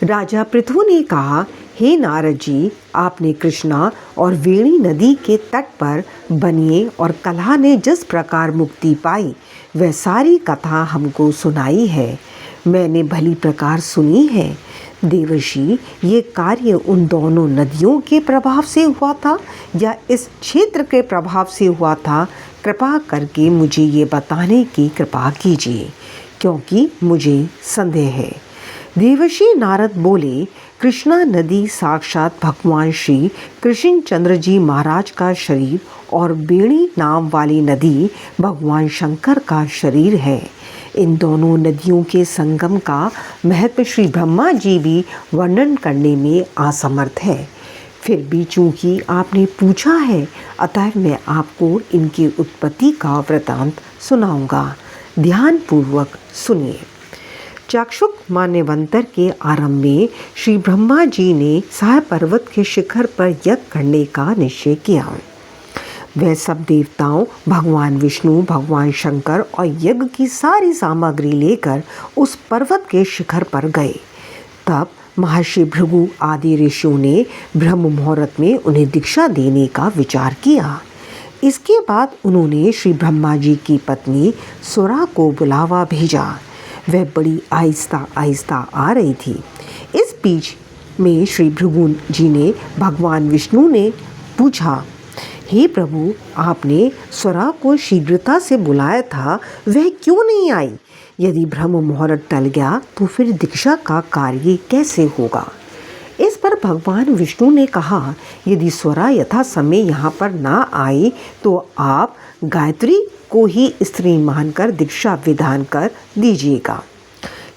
राजा पृथु ने कहा, हे नारद जी, आपने कृष्णा और वेणी नदी के तट पर बनिए और कलह ने जिस प्रकार मुक्ति पाई वह सारी कथा हमको सुनाई है, मैंने भली प्रकार सुनी है। देवर्षि, ये कार्य उन दोनों नदियों के प्रभाव से हुआ था या इस क्षेत्र के प्रभाव से हुआ था? कृपा करके मुझे ये बताने की कृपा कीजिए, क्योंकि मुझे संदेह है। देवर्षि नारद बोले, कृष्णा नदी साक्षात भगवान श्री कृष्ण चंद्र जी महाराज का शरीर और बेणी नाम वाली नदी भगवान शंकर का शरीर है। इन दोनों नदियों के संगम का महत्व श्री ब्रह्मा जी भी वर्णन करने में असमर्थ है। फिर भी चूंकि आपने पूछा है, अतः मैं आपको इनकी उत्पत्ति का वृतांत सुनाऊंगा। ध्यानपूर्वक सुनिए। चाक्षुक मान्यवंतर के आरंभ में श्री ब्रह्मा जी ने साय पर्वत के शिखर पर यज्ञ करने का निश्चय किया। वह सब देवताओं, भगवान विष्णु, भगवान शंकर और यज्ञ की सारी सामग्री लेकर उस पर्वत के शिखर पर गए। तब महर्षि भृगु आदि ऋषियों ने ब्रह्म मुहूर्त में उन्हें दीक्षा देने का विचार किया। इसके बाद उन्होंने श्री ब्रह्मा जी की पत्नी सुरा को बुलावा भेजा। वह बड़ी आहिस्ता आहिस्ता आ रही थी। इस बीच में श्री भृगु जी ने भगवान विष्णु ने पूछा, हे प्रभु, आपने स्वरा को शीघ्रता से बुलाया था, वह क्यों नहीं आई? यदि ब्रह्म मुहूर्त टल गया तो फिर दीक्षा का कार्य कैसे होगा? इस पर भगवान विष्णु ने कहा, यदि स्वरा यथा समय यहाँ पर ना आई तो आप गायत्री को ही स्त्री मानकर दीक्षा विधान कर दीजिएगा।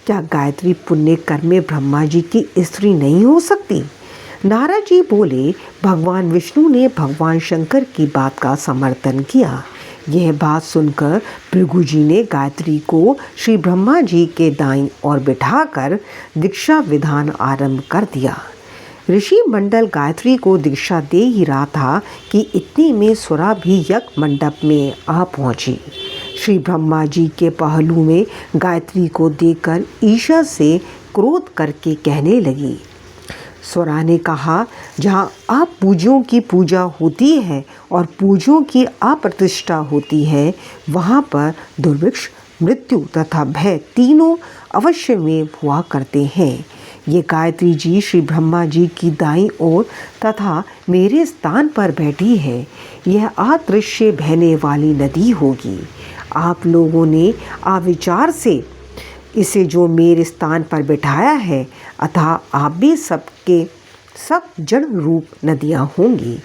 क्या गायत्री पुण्य कर्म में ब्रह्मा जी की स्त्री नहीं हो सकती? नारद जी बोले, भगवान विष्णु ने भगवान शंकर की बात का समर्थन किया। यह बात सुनकर भृगु जी ने गायत्री को श्री ब्रह्मा जी के दाईं ओर बिठाकर दीक्षा विधान आरंभ कर दिया। ऋषि मंडल गायत्री को दीक्षा दे ही रहा था कि इतने में सुरा भी यज्ञ मंडप में आ पहुंची। श्री ब्रह्मा जी के पहलू में गायत्री को देखकर ईशा से क्रोध करके कहने लगी। सुरा ने कहा, जहाँ अपूज्यों की पूजा होती है और पूज्यों की अप्रतिष्ठा होती है, वहाँ पर दुर्भिक्ष, मृत्यु तथा भय तीनों अवश्य में हुआ करते हैं। ये गायत्री जी श्री ब्रह्मा जी की दाईं ओर तथा मेरे स्थान पर बैठी है। यह अदृश्य बहने वाली नदी होगी। आप लोगों ने अविचार से इसे जो मेरे स्थान पर बिठाया है, अतः आप भी सबके सब जड़ रूप नदियाँ होंगी।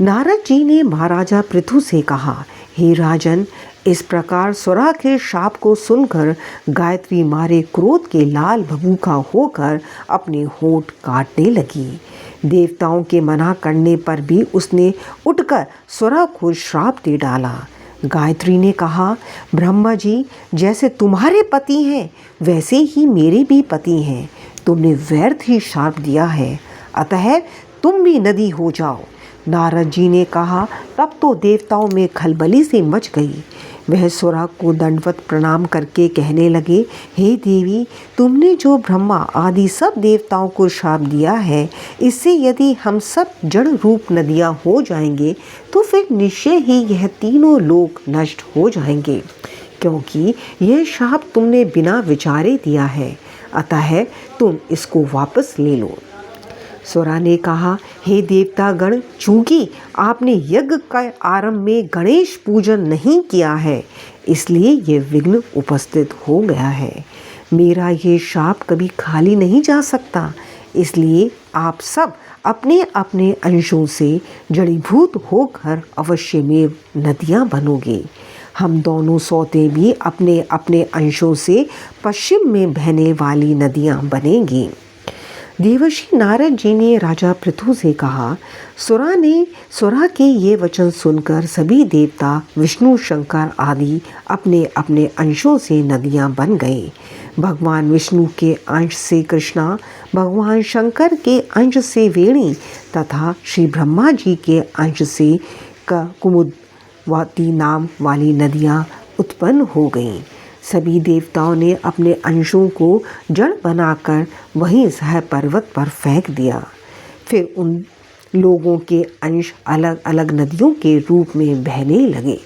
नारद जी ने महाराजा पृथु से कहा, हे राजन, इस प्रकार सुरा के शाप को सुनकर गायत्री मारे क्रोध के लाल भभूखा होकर अपने होंठ काटने लगी। देवताओं के मना करने पर भी उसने उठकर सुरा को श्राप दे डाला। गायत्री ने कहा, ब्रह्मा जी जैसे तुम्हारे पति हैं वैसे ही मेरे भी पति हैं। तुमने व्यर्थ ही श्राप दिया है, अतः तुम भी नदी हो जाओ। नारद जी ने कहा, तब तो देवताओं में खलबली से मच गई। वह सुरा को दंडवत प्रणाम करके कहने लगे, हे देवी, तुमने जो ब्रह्मा आदि सब देवताओं को श्राप दिया है, इससे यदि हम सब जड़ रूप नदियाँ हो जाएंगे तो फिर निश्चय ही यह तीनों लोक नष्ट हो जाएंगे, क्योंकि यह श्राप तुमने बिना विचारे दिया है, अतः तुम इसको वापस ले लो। सुरा ने कहा, हे देवतागण, चूंकि आपने यज्ञ का आरंभ में गणेश पूजन नहीं किया है, इसलिए ये विघ्न उपस्थित हो गया है। मेरा ये शाप कभी खाली नहीं जा सकता, इसलिए आप सब अपने अपने अंशों से जड़ीभूत होकर अवश्य में नदियाँ बनोगे। हम दोनों सौते भी अपने अपने अंशों से पश्चिम में बहने वाली नदियाँ बनेंगी। देवर्षि नारद जी ने राजा पृथु से कहा, सुरा के ये वचन सुनकर सभी देवता विष्णु शंकर आदि अपने अपने अंशों से नदियाँ बन गए। भगवान विष्णु के अंश से कृष्णा, भगवान शंकर के अंश से वेणी तथा श्री ब्रह्मा जी के अंश से कुमुदवाती नाम वाली नदियाँ उत्पन्न हो गईं। सभी देवताओं ने अपने अंशों को जड़ बनाकर वहीं सह पर्वत पर फेंक दिया। फिर उन लोगों के अंश अलग अलग नदियों के रूप में बहने लगे।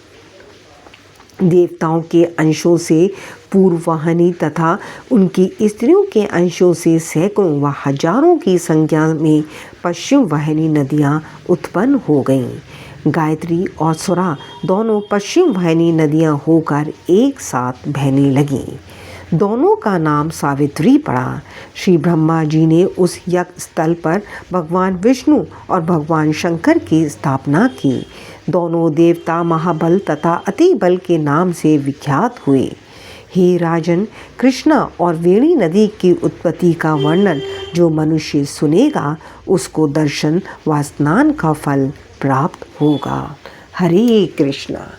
देवताओं के अंशों से पूर्ववाहिनी तथा उनकी स्त्रियों के अंशों से सैकड़ों व हजारों की संख्या में पश्चिम वाहिनी नदियां उत्पन्न हो गईं। गायत्री और सुरा दोनों पश्चिम वाहिनी नदियां होकर एक साथ बहने लगीं। दोनों का नाम सावित्री पड़ा। श्री ब्रह्मा जी ने उस यज्ञ स्थल पर भगवान विष्णु और भगवान शंकर की स्थापना की। दोनों देवता महाबल तथा अति बल के नाम से विख्यात हुए। हे राजन, कृष्णा और वेणी नदी की उत्पत्ति का वर्णन जो मनुष्य सुनेगा उसको दर्शन व स्नान का फल प्राप्त होगा। हरे कृष्णा।